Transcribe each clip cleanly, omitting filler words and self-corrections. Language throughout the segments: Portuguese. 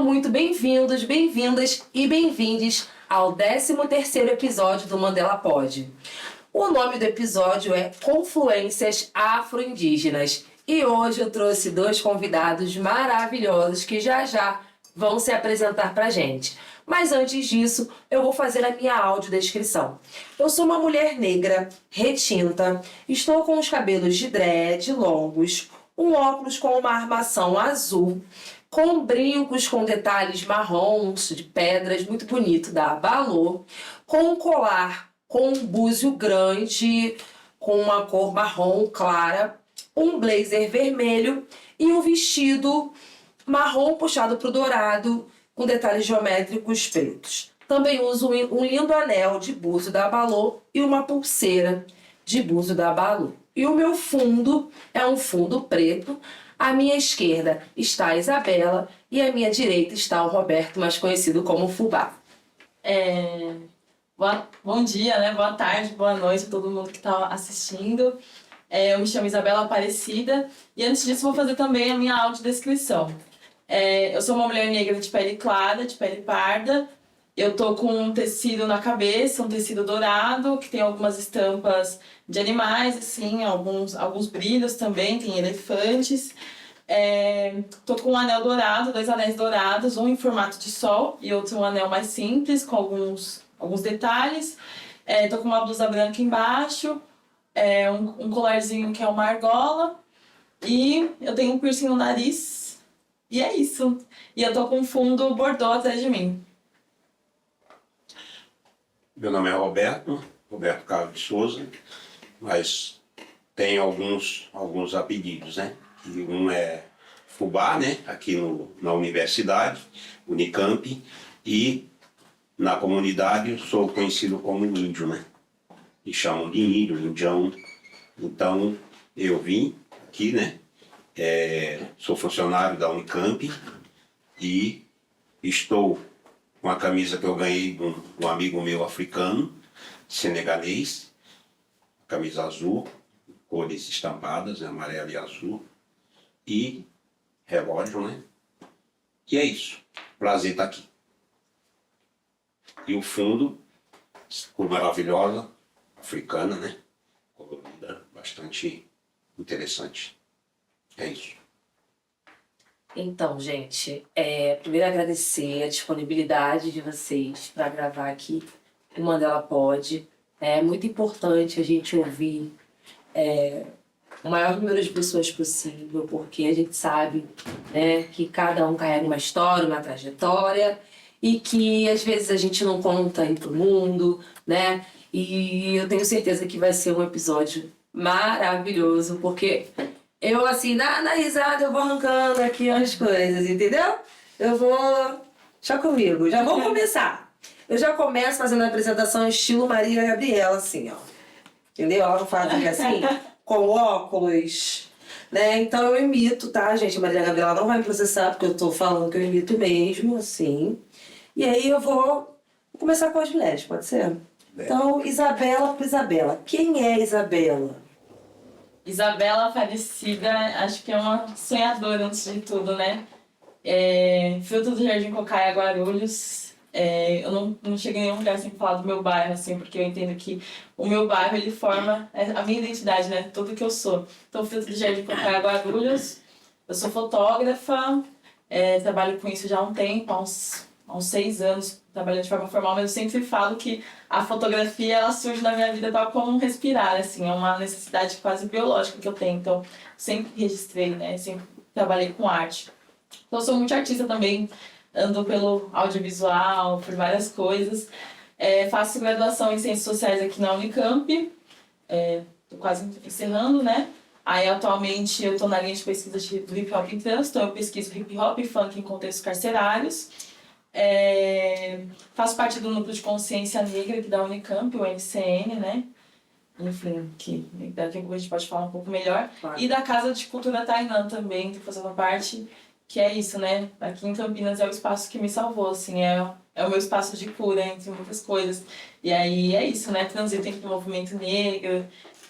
Sejam muito bem-vindos, bem-vindas e bem-vindes ao 13º episódio do Mandela Pod. O nome do episódio é Confluências Afro-Indígenas e hoje eu trouxe dois convidados maravilhosos que já vão se apresentar pra gente. Mas antes disso, eu vou fazer a minha audiodescrição. Eu sou uma mulher negra, retinta, estou com os cabelos de dread longos, um óculos com uma armação azul, com brincos com detalhes marrons de pedras, muito bonito, da Balô, com um colar com um búzio grande, com uma cor marrom clara, um blazer vermelho e um vestido marrom puxado para o dourado, com detalhes geométricos pretos. Também uso um lindo anel de búzio da Balô e uma pulseira de búzio da Balô. E o meu fundo é um fundo preto. À minha esquerda está a Isabela e à minha direita está o Roberto, mais conhecido como Fubá. Bom dia, né? Boa tarde, boa noite a todo mundo que está assistindo. Eu me chamo Isabela Aparecida e antes disso vou fazer também a minha audiodescrição. Eu sou uma mulher negra de pele clara, de pele parda. Eu tô com um tecido na cabeça, um tecido dourado, que tem algumas estampas de animais, assim, alguns brilhos também, tem elefantes. Tô com um anel dourado, 2 anéis dourados, um em formato de sol e outro um anel mais simples, com alguns detalhes. Tô com uma blusa branca embaixo, um colarzinho que é uma argola, e eu tenho um piercing no nariz, e é isso. E eu tô com um fundo bordô atrás de mim. Meu nome é Roberto Carlos de Souza, mas tem alguns apelidos, né? E um é Fubá, né? Aqui na universidade, Unicamp, e na comunidade eu sou conhecido como índio, né? Me chamam de índio, indião. Então eu vim aqui, né? Sou funcionário da Unicamp e estou com a camisa que eu ganhei de um amigo meu africano, senegalês, camisa azul, cores estampadas, amarelo e azul, e relógio, né? E é isso. Prazer estar aqui. E o fundo, cor maravilhosa, africana, né? Colorida, bastante interessante. É isso. Então, gente, primeiro agradecer a disponibilidade de vocês para gravar aqui o Mandela Pod. É muito importante a gente ouvir o maior número de pessoas possível, porque a gente sabe, né, que cada um carrega uma história, uma trajetória, e que às vezes a gente não conta em todo mundo, né? E eu tenho certeza que vai ser um episódio maravilhoso, porque eu, assim, na risada, eu vou arrancando aqui as coisas, entendeu? Eu vou... Deixa comigo, já vou começar. Eu já começo fazendo a apresentação estilo Marília Gabriela, assim, ó. Entendeu? Ela não faz assim, com óculos, né? Então eu imito, tá, gente? A Marília Gabriela não vai me processar, porque eu tô falando que eu imito mesmo, assim. E aí eu vou começar com as mulheres, pode ser? Então, Isabela por Isabela. Quem é Isabela? Isabela Aparecida, acho que é uma sonhadora antes de tudo, né? Fruto do Jardim Cocaia, Guarulhos. Eu não cheguei em nenhum lugar sem falar do meu bairro, assim, porque eu entendo que o meu bairro, ele forma a minha identidade, né? Tudo que eu sou. Então, fruto do Jardim Cocaia, Guarulhos. Eu sou fotógrafa, trabalho com isso já há um tempo, há uns 6 anos, trabalhando de forma formal, mas eu sempre falo que a fotografia, ela surge na minha vida tal como um respirar, assim, é uma necessidade quase biológica que eu tenho, então sempre registrei, né, sempre trabalhei com arte. Então eu sou muito artista também, ando pelo audiovisual, por várias coisas, faço graduação em Ciências Sociais aqui na Unicamp, tô quase encerrando, né, aí atualmente eu tô na linha de pesquisa do hip hop em trânsito, então eu pesquiso hip hop e funk em contextos carcerários. Faço parte do núcleo de consciência negra aqui da Unicamp, o NCN, né? Enfim, que daqui a pouco a gente pode falar um pouco melhor. Claro. E da Casa de Cultura Tainã também, tô fazendo parte, que é isso, né? Aqui em Campinas é o espaço que me salvou, assim, é é o meu espaço de cura, entre muitas coisas. E aí é isso, né? Transito entre o movimento negro,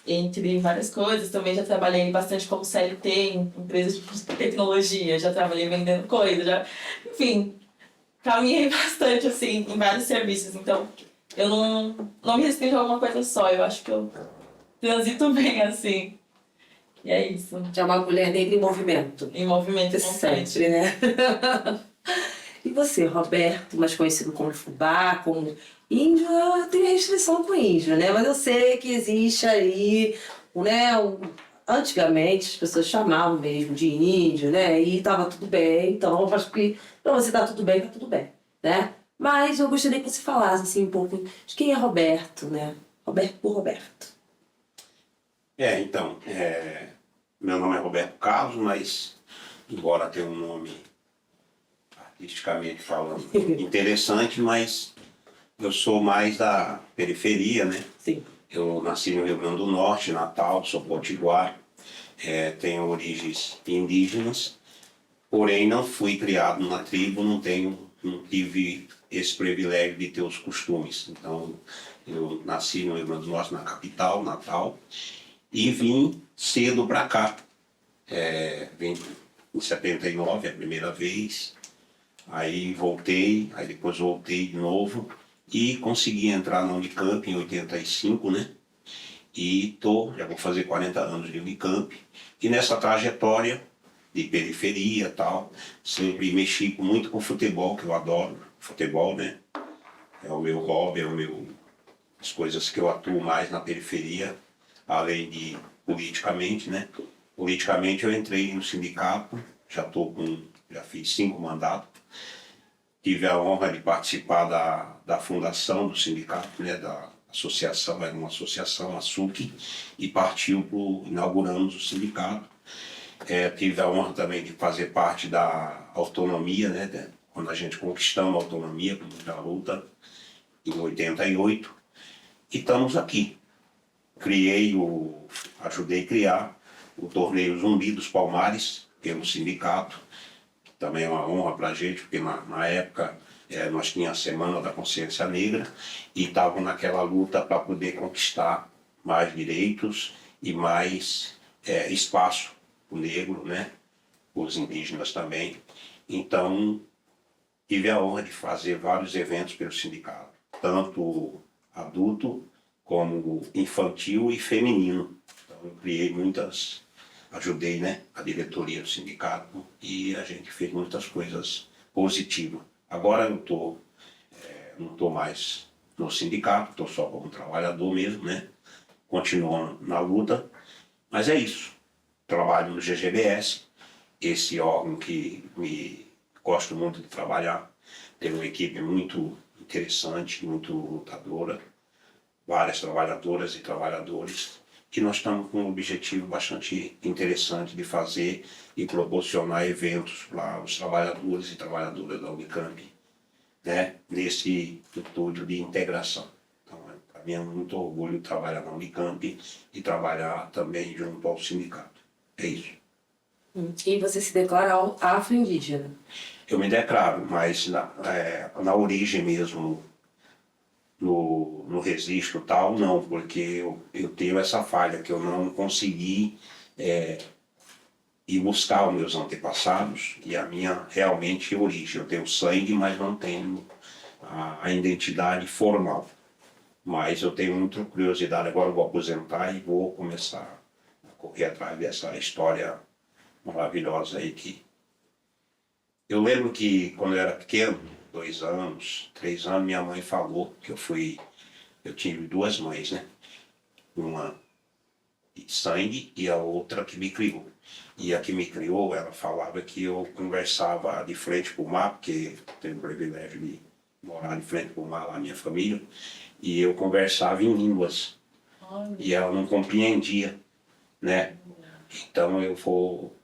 entre várias coisas. Também já trabalhei bastante como CLT em empresas de tecnologia, já trabalhei vendendo coisas, já... Enfim, caminhei bastante, assim, em vários serviços. Então, eu não me restringo a alguma coisa só. Eu acho que eu transito bem, assim. E é isso. É uma mulher negra em movimento. Em movimento constante. Sempre, né? E você, Roberto, mais conhecido como Fubá, como índio, eu tenho restrição com índio, né? Mas eu sei que existe aí, né? Antigamente as pessoas chamavam mesmo de índio, né? E tava tudo bem, então eu acho que pra você tá tudo bem, né? Mas eu gostaria que você falasse assim um pouco de quem é Roberto, né? Roberto por Roberto. Então, meu nome é Roberto Carlos, mas embora tenha um nome artisticamente falando interessante, mas eu sou mais da periferia, né? Sim. Eu nasci no Rio Grande do Norte, Natal, sou potiguar, tenho origens indígenas, porém não fui criado na tribo, não tive esse privilégio de ter os costumes. Então, eu nasci no Rio Grande do Norte, na capital, Natal, e vim cedo para cá. Vim em 79, a primeira vez, aí voltei, aí depois voltei de novo e consegui entrar na Unicamp em 85, né? E já vou fazer 40 anos de Unicamp. E nessa trajetória de periferia e tal, sempre mexi muito com futebol, que eu adoro. Futebol, né? É o meu hobby, as coisas que eu atuo mais na periferia, além de politicamente, né? Politicamente eu entrei no sindicato, já fiz 5 mandatos. Tive a honra de participar da fundação do sindicato, né? Da associação, era uma associação, a SUC, e inauguramos o sindicato. Tive a honra também de fazer parte da autonomia, né? Quando a gente conquistamos a autonomia, com muita luta, em 88, e estamos aqui. Ajudei a criar o torneio Zumbi dos Palmares, pelo sindicato, que também é uma honra para a gente, porque na época nós tínhamos a Semana da Consciência Negra e estavam naquela luta para poder conquistar mais direitos e mais espaço para o negro, né? Os indígenas também. Então, tive a honra de fazer vários eventos pelo sindicato, tanto adulto como infantil e feminino. Então, eu ajudei, né, a diretoria do sindicato e a gente fez muitas coisas positivas. Agora eu não estou mais no sindicato, estou só como trabalhador mesmo, né? Continuo na luta, mas é isso. Trabalho no GGBS, esse órgão que gosto muito de trabalhar. Tem uma equipe muito interessante, muito lutadora, várias trabalhadoras e trabalhadores, que nós estamos com um objetivo bastante interessante de fazer e proporcionar eventos para os trabalhadores e trabalhadoras da Unicamp, né, nesse intuito de integração. Então, para mim é muito orgulho trabalhar na Unicamp e trabalhar também junto ao sindicato. É isso. E você se declara afro-indígena? Eu me declaro, mas na origem mesmo, no registro tal, não, porque eu tenho essa falha, que eu não consegui ir buscar os meus antepassados e a minha realmente origem. Eu tenho sangue, mas não tenho a identidade formal. Mas eu tenho muita curiosidade, agora eu vou aposentar e vou começar a correr atrás dessa história maravilhosa aí que... Eu lembro que quando eu era pequeno, 2 anos, 3 anos, minha mãe falou que eu tive 2 mães, né? Uma de sangue e a outra que me criou. E a que me criou, ela falava que eu conversava de frente para o mar, porque tenho o privilégio de morar de frente para o mar lá, minha família, e eu conversava em línguas. E ela não compreendia, né? Então eu vou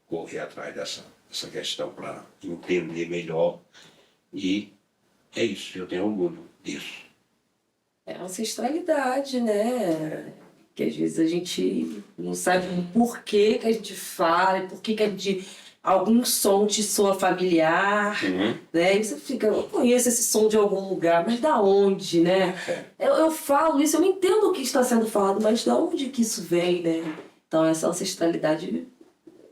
correr atrás dessa questão para entender melhor. E é isso, eu tenho orgulho disso. É a ancestralidade, né? Que às vezes a gente não sabe o porquê que a gente fala, por que a gente algum som te soa familiar, né? E você fica, eu conheço esse som de algum lugar, mas da onde, né? Eu falo isso, eu não entendo o que está sendo falado, mas da onde que isso vem, né? Então essa ancestralidade,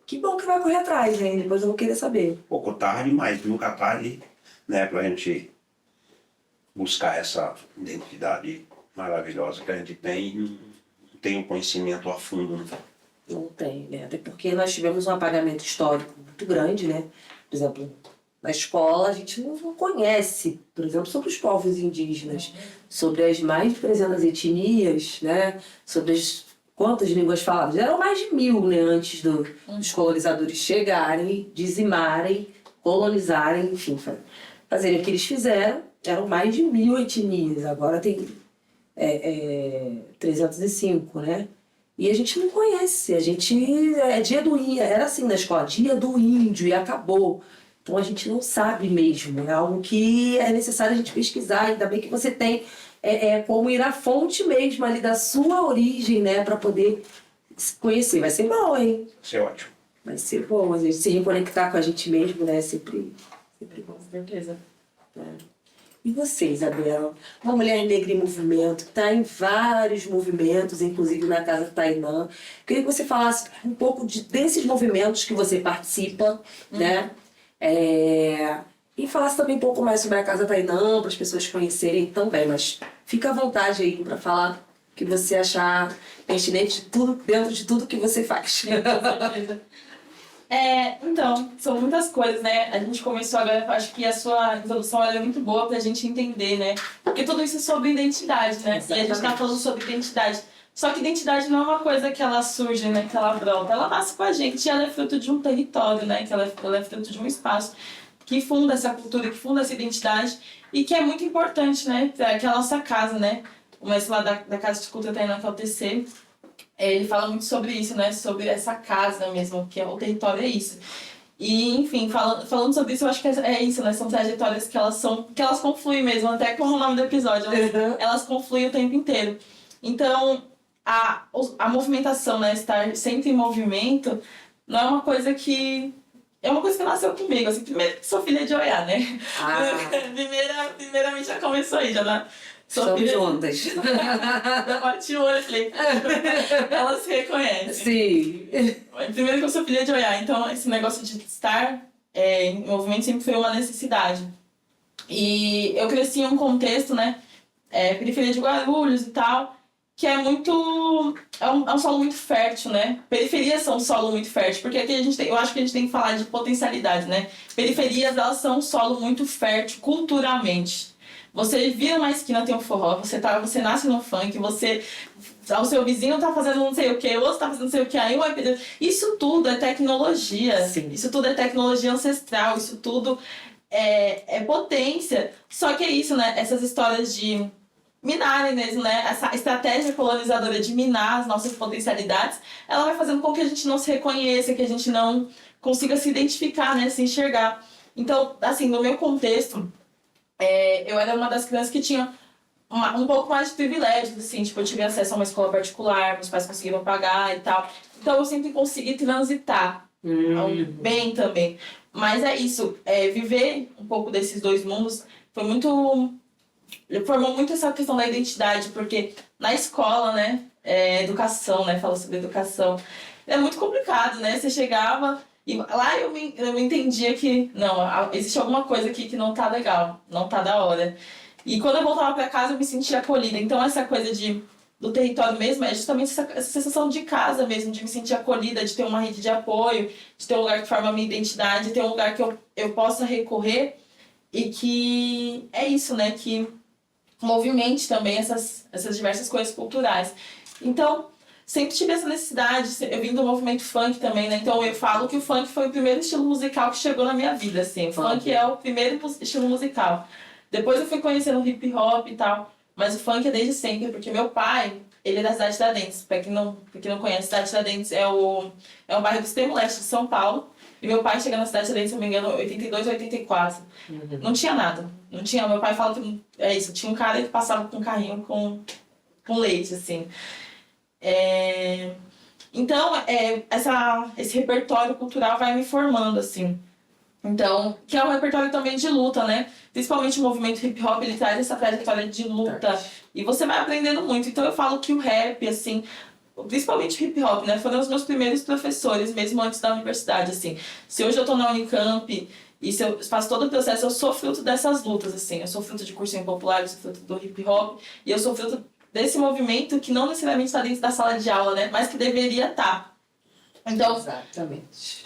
que bom que vai correr atrás, né? Depois eu vou querer saber. Pouco tarde, mas nunca tarde, né, pra gente buscar essa identidade maravilhosa que a gente tem e não tem um conhecimento a fundo, né? Não tem, né? Até porque nós tivemos um apagamento histórico muito grande, né? Por exemplo, na escola a gente não conhece, por exemplo, sobre os povos indígenas, sobre as mais de 300 etnias, né? Sobre as quantas línguas faladas. Eram mais de 1000, né? Antes dos colonizadores chegarem, dizimarem, colonizarem, enfim, fazerem o que eles fizeram. Eram mais de 1000 etnias. Agora tem 305, né? E a gente não conhece, a gente é dia do índio, era assim na escola, dia do índio e acabou. Então a gente não sabe mesmo, é algo que é necessário a gente pesquisar, ainda bem que você tem como ir à fonte mesmo ali da sua origem, né, para poder se conhecer. Vai ser bom, hein? Vai ser ótimo. Vai ser bom, a gente se reconectar com a gente mesmo, né, sempre bom. Com certeza. E você, Isabela? Uma mulher negra em movimento, que está em vários movimentos, inclusive na Casa Tainã. Queria que você falasse um pouco desses movimentos que você participa, né? E falasse também um pouco mais sobre a Casa Tainã, para as pessoas conhecerem também. Mas fica à vontade aí para falar o que você achar pertinente dentro de tudo que você faz. Com certeza. Então, são muitas coisas, né? A gente começou agora, acho que a sua introdução ela é muito boa pra gente entender, né? Porque tudo isso é sobre identidade, né? Exatamente. E a gente tá falando sobre identidade. Só que identidade não é uma coisa que ela surge, né? Que ela brota. Ela nasce com a gente e ela é fruto de um território, né? Que ela é fruto de um espaço que funda essa cultura, que funda essa identidade e que é muito importante, né? Que é a nossa casa, né? O mestre lá da Casa de Cultura Tainã, que é o TC, ele fala muito sobre isso, né? Sobre essa casa mesmo, que é o território, é isso. E, enfim, falando sobre isso, eu acho que é isso, né? São trajetórias que elas confluem mesmo, até como o nome do episódio, elas confluem o tempo inteiro. Então, a movimentação, né? Estar sempre em movimento, não é uma coisa que... É uma coisa que nasceu comigo, assim, primeiro que sou filha de Oiá, né? Primeiramente já começou aí, já na... Estamos juntas. Ótimo, eu falei. Ela se reconhece. Sim. Primeiro que eu sou filha de Oiá, então esse negócio de estar em movimento sempre foi uma necessidade. E eu cresci em um contexto, né? Periferia de Guarulhos e tal, que é muito... É um solo muito fértil, né? Periferias são um solo muito fértil, porque aqui eu acho que a gente tem que falar de potencialidade, né? Periferias, elas são um solo muito fértil culturalmente. Você vira uma esquina, tem um forró, você nasce no funk, o seu vizinho tá fazendo não sei o que, o outro tá fazendo não sei o que, aí vai pedir. Isso tudo é tecnologia. Sim. Isso tudo é tecnologia ancestral, isso tudo é potência. Só que é isso, né? Essas histórias de minarem mesmo, né? Essa estratégia colonizadora de minar as nossas potencialidades, ela vai fazendo com que a gente não se reconheça, que a gente não consiga se identificar, né? Se enxergar. Então, assim, no meu contexto, eu era uma das crianças que tinha um pouco mais de privilégios, assim, tipo, eu tive acesso a uma escola particular, meus pais conseguiram pagar e tal. Então eu sempre consegui transitar bem também. Mas é isso, viver um pouco desses dois mundos formou muito essa questão da identidade, porque na escola, né, educação, né, fala sobre educação, é muito complicado, né, você chegava... E lá eu entendia que, não, existe alguma coisa aqui que não tá legal, não tá da hora. E quando eu voltava pra casa, eu me sentia acolhida. Então, essa coisa do território mesmo é justamente essa sensação de casa mesmo, de me sentir acolhida, de ter uma rede de apoio, de ter um lugar que forma a minha identidade, de ter um lugar que eu possa recorrer e que é isso, né? Que movimente também essas diversas coisas culturais. Então... Sempre tive essa necessidade, eu vim do movimento funk também, né? Então eu falo que o funk foi o primeiro estilo musical que chegou na minha vida, assim. O funk é o primeiro estilo musical. Depois eu fui conhecendo o hip hop e tal, mas o funk é desde sempre, porque meu pai, ele é da cidade de Tiradentes. Pra quem não conhece, a cidade de Tiradentes é um bairro do extremo leste de São Paulo. E meu pai chegou na cidade de Tiradentes, se não me engano, em 82 ou 84. Não tinha nada. Não tinha. Meu pai fala que é isso, tinha um cara que passava com um carrinho com leite, assim. Então, esse repertório cultural vai me formando, assim. Então, que é um repertório também de luta, né? Principalmente o movimento hip hop, ele traz essa trajetória de luta. E você vai aprendendo muito. Então eu falo que o rap, assim, principalmente o hip hop, né? Foram os meus primeiros professores, mesmo antes da universidade, assim. Se hoje eu tô na Unicamp e se eu faço todo o processo, eu sou fruto dessas lutas, assim. Eu sou fruto de cursinho popular, eu sou fruto do hip hop. E eu sou fruto desse movimento que não necessariamente está dentro da sala de aula, né? Mas que deveria estar. Então, exatamente.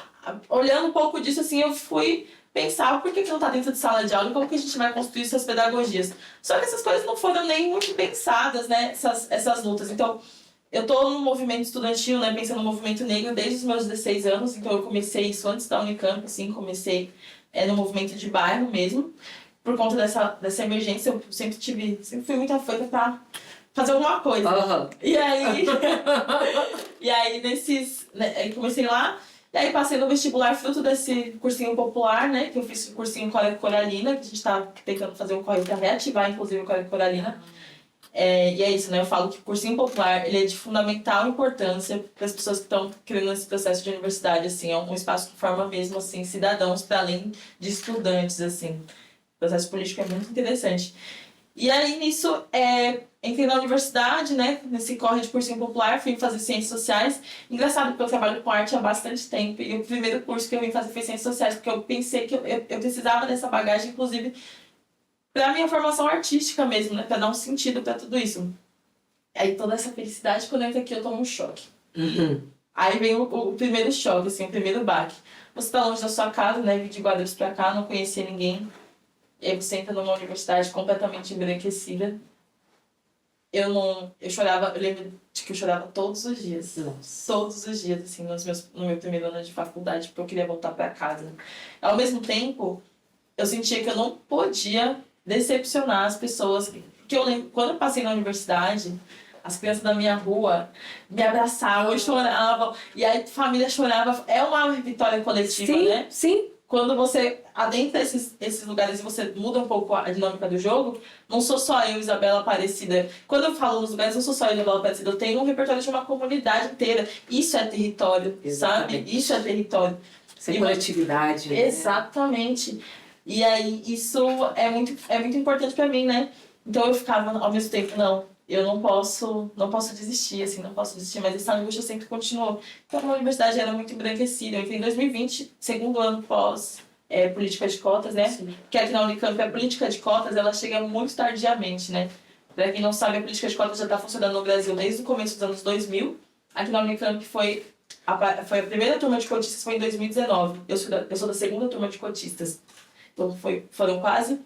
Olhando um pouco disso, assim, eu fui pensar por que não está dentro de sala de aula e como que a gente vai construir essas pedagogias. Só que essas coisas não foram nem muito pensadas, né, essas lutas. Então, eu estou no movimento estudantil, né, pensando no movimento negro desde os meus 16 anos, então eu comecei isso antes da Unicamp, assim, comecei no movimento de bairro mesmo, por conta dessa emergência. Eu sempre fui muito afoita para fazer alguma coisa. Uhum. E aí, comecei lá. E aí passei no vestibular fruto desse cursinho popular, né? Que eu fiz o cursinho Colégio Coralina, que a gente está tentando fazer um correio para reativar, inclusive, o Colégio Coralina. E é isso, né? Eu falo que o cursinho popular ele é de fundamental importância para as pessoas que estão querendo esse processo de universidade, assim. É um espaço que forma mesmo, assim, cidadãos para além de estudantes, assim. O processo político é muito interessante. E aí, nisso, entrei na universidade, né, nesse corre de cursinho popular, fui fazer Ciências Sociais. Engraçado, porque eu trabalho com arte há bastante tempo, e o primeiro curso que eu vim fazer foi Ciências Sociais, porque eu pensei que eu precisava dessa bagagem, inclusive, para a minha formação artística mesmo, né, para dar um sentido para tudo isso. Aí, toda essa felicidade, quando eu entro aqui, eu tomo um choque. Uhum. Aí vem o primeiro choque, assim, o primeiro baque. Você tá longe da sua casa, né, vim de Guarulhos pra cá, não conhecia ninguém. E aí você entra numa universidade completamente embranquecida. Eu chorava, eu lembro de que eu chorava todos os dias. Nossa. Todos os dias, assim, no meu primeiro ano de faculdade, porque eu queria voltar pra casa. Ao mesmo tempo, eu sentia que eu não podia decepcionar as pessoas. Porque eu lembro, quando eu passei na universidade, as crianças da minha rua me abraçavam, choravam, e aí a família chorava. É uma vitória coletiva, Sim, né? sim. Quando você adentra esses lugares e você muda um pouco a dinâmica do jogo, não sou só eu, Isabela Aparecida. Quando eu falo nos lugares, não sou só eu, Isabela Aparecida. Eu tenho um repertório de uma comunidade inteira. Isso é território, Exatamente. sabe? Isso é território. Sem coletividade. Né? Exatamente. E aí, isso é muito importante pra mim, né? Então eu ficava ao mesmo tempo, não, eu não posso desistir, assim, não posso desistir, mas essa angústia sempre continuou. Então a universidade era muito embranquecida. Eu entrei em 2020, segundo ano pós política de cotas, né? Sim. Que aqui na Unicamp a política de cotas, ela chega muito tardiamente, né? Pra quem não sabe, a política de cotas já está funcionando no Brasil desde o começo dos anos 2000. Aqui na Unicamp foi a primeira turma de cotistas foi em 2019. Eu sou da segunda turma de cotistas. Então foram quase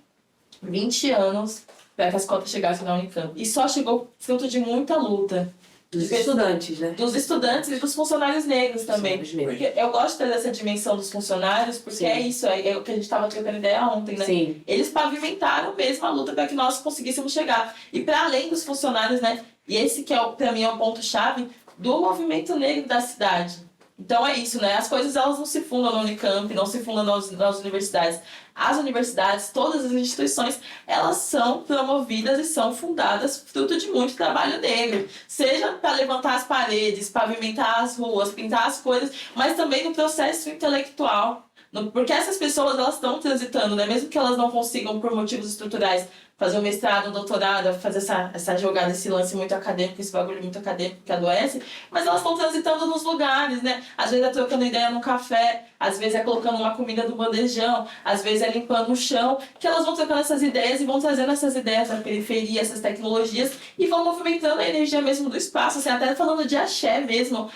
20 anos para que as cotas chegassem na Unicamp. E só chegou fruto de muita luta. Dos estudantes, né? Dos estudantes e dos funcionários negros também. Porque eu gosto dessa dimensão dos funcionários, porque é isso, é o que a gente estava trocando ideia ontem, né? Sim. Eles pavimentaram mesmo a luta para que nós conseguíssemos chegar. E para além dos funcionários, né? E esse que para mim é o ponto-chave do movimento negro da cidade. Então é isso, né? As coisas elas não se fundam na Unicamp, não se fundam nas universidades. As universidades, todas as instituições, elas são promovidas e são fundadas fruto de muito trabalho negro. Seja para levantar as paredes, pavimentar as ruas, pintar as coisas, mas também no processo intelectual. Porque essas pessoas elas estão transitando, né? Mesmo que elas não consigam, por motivos estruturais, fazer um mestrado, um doutorado, fazer essa jogada, esse lance muito acadêmico, esse bagulho muito acadêmico que adoece, mas elas estão transitando nos lugares, né? Às vezes é trocando ideia no café, às vezes é colocando uma comida no bandejão, às vezes é limpando o chão, que elas vão trocando essas ideias e vão trazendo essas ideias da periferia, essas tecnologias, e vão movimentando a energia mesmo do espaço, assim, até falando de axé mesmo.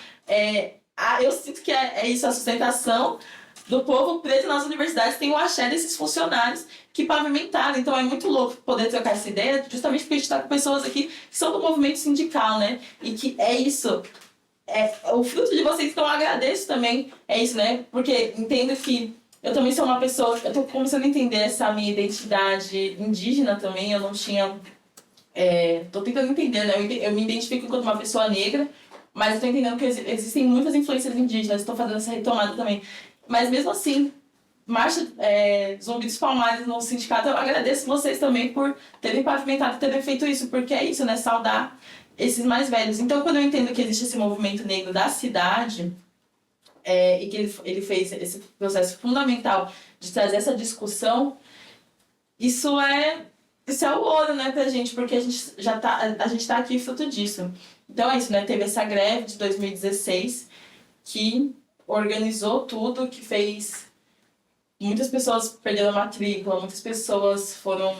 Eu sinto que é isso, a sustentação do povo preto nas universidades tem o axé desses funcionários que pavimentaram. Então é muito louco poder trocar essa ideia, justamente porque a gente está com pessoas aqui que são do movimento sindical, né? E que é isso. O fruto de vocês, então eu agradeço também. É isso, né? Porque entendo que eu também sou uma pessoa... Eu estou começando a entender essa minha identidade indígena também. Eu não tinha... Estou tentando entender, né? Eu me identifico enquanto uma pessoa negra, mas eu estou entendendo que existem muitas influências indígenas. Estou fazendo essa retomada também. Mas mesmo assim, Marcha Zumbi dos Palmares no sindicato, eu agradeço vocês também por terem pavimentado, terem feito isso, porque é isso, né? Saudar esses mais velhos. Então, quando eu entendo que existe esse movimento negro da cidade, e que ele fez esse processo fundamental de trazer essa discussão, isso é o ouro, né, pra gente, porque a gente tá aqui fruto disso. Então é isso, né, teve essa greve de 2016 que organizou tudo, que fez muitas pessoas perderam a matrícula, muitas pessoas foram...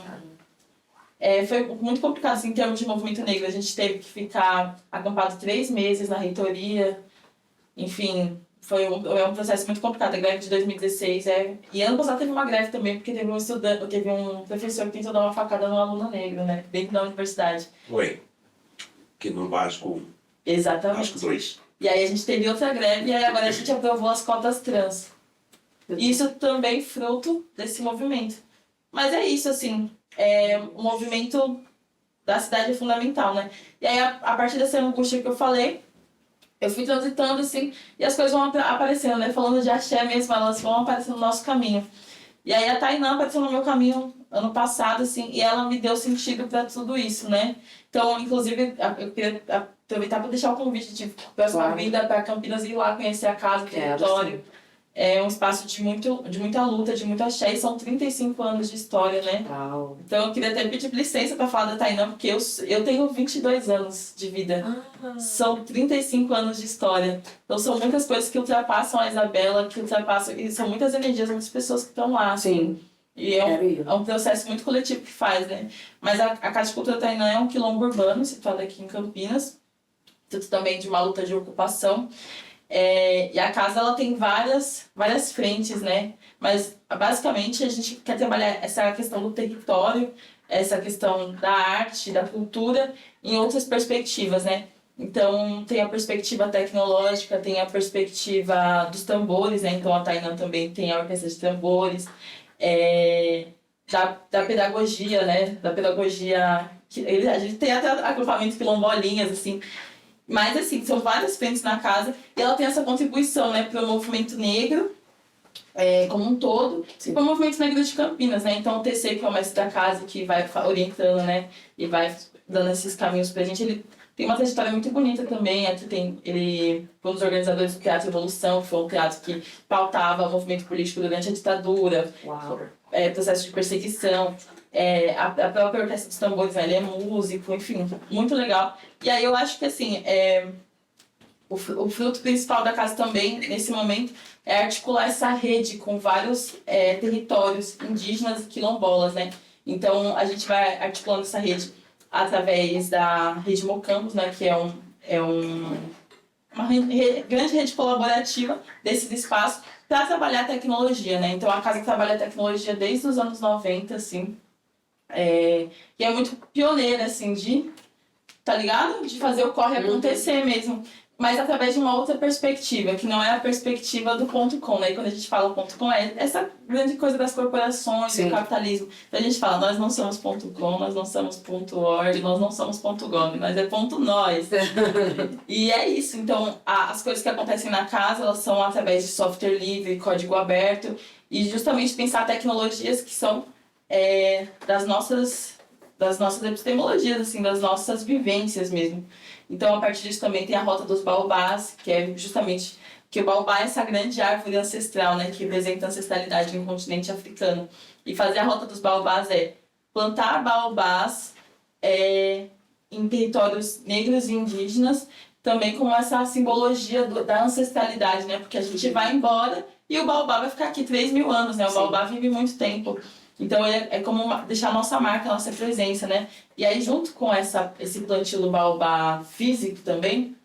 foi muito complicado assim, em termos de movimento negro. A gente teve que ficar acampado 3 meses na reitoria. Enfim, é um processo muito complicado. A greve de 2016 E ano passado teve uma greve também, porque teve um professor que tentou dar uma facada num aluno negro, né? Dentro da universidade. Foi. Que no básico... Exatamente. Básico 2. E aí a gente teve outra greve e aí agora a gente aprovou as cotas trans. Isso também fruto desse movimento. Mas é isso, assim, o movimento da cidade é fundamental, né? E aí, a partir dessa angústia que eu falei, eu fui transitando, assim, e as coisas vão aparecendo, né? Falando de axé mesmo, elas vão aparecendo no nosso caminho. E aí a Tainã apareceu no meu caminho ano passado, assim, e ela me deu sentido para tudo isso, né? Então, inclusive, eu queria aproveitar para deixar o convite de próxima vinda para Campinas e ir lá conhecer a casa, o território. É um espaço de muita luta, de muito axé, e são 35 anos de história, né? Uau. Então eu queria até pedir licença para falar da Tainã, porque eu tenho 22 anos de vida. São 35 anos de história. Então são muitas coisas que ultrapassam a Isabela, e são muitas energias, muitas pessoas que estão lá. Sim. E é um processo muito coletivo que faz, né? Mas a Casa de Cultura Tainã é um quilombo urbano, situado aqui em Campinas, tudo também de uma luta de ocupação. E a casa ela tem várias frentes, né? Mas basicamente a gente quer trabalhar essa questão do território, essa questão da arte, da cultura, em outras perspectivas, né? Então tem a perspectiva tecnológica, tem a perspectiva dos tambores, né? Então a Tainã também tem a orquestra de tambores, da pedagogia, né? Da pedagogia. A gente tem até agrupamento quilombolinhas, assim. Mas, assim, são várias frentes na casa e ela tem essa contribuição, né, para o movimento negro como um todo. Sim. E para o movimento negro de Campinas, né? Então, o TC, que é o mestre da casa, que vai orientando, né, e vai dando esses caminhos para a gente, ele tem uma trajetória muito bonita também. Ele foi um dos organizadores do Teatro Evolução, foi um teatro que pautava o movimento político durante a ditadura. Uau. Processo de perseguição. A própria Orquestra dos Tambores, né? Ele é músico, enfim, muito legal. E aí eu acho que, assim, o fruto principal da casa também, nesse momento, é articular essa rede com vários territórios indígenas e quilombolas, né? Então, a gente vai articulando essa rede através da Rede Mocambos, né? Que uma grande rede colaborativa desses espaços para trabalhar a tecnologia, né? Então, a casa trabalha a tecnologia desde os anos 90, assim, e é muito pioneira, assim, tá ligado? De fazer o corre acontecer mesmo. Mas através de uma outra perspectiva, que não é a perspectiva do .com, né? E quando a gente fala .com, é essa grande coisa das corporações, do capitalismo. Então a gente fala, nós não somos .com, nós não somos .org, nós não somos .gov, mas é .nós. E é isso. Então, as coisas que acontecem na casa, elas são através de software livre, código aberto, e justamente pensar tecnologias que são das nossas epistemologias, assim, das nossas vivências mesmo. Então, a partir disso também tem a Rota dos Baobás, que é justamente que o baobá é essa grande árvore ancestral, né, que representa a ancestralidade no continente africano. E fazer a Rota dos Baobás é plantar baobás em territórios negros e indígenas, também com essa simbologia da ancestralidade, né, porque a gente vai embora e o baobá vai ficar aqui 3.000 anos, né, o baobá vive muito tempo. Então, é como deixar a nossa marca, a nossa presença, né? E aí, junto com esse plantio do baobá físico também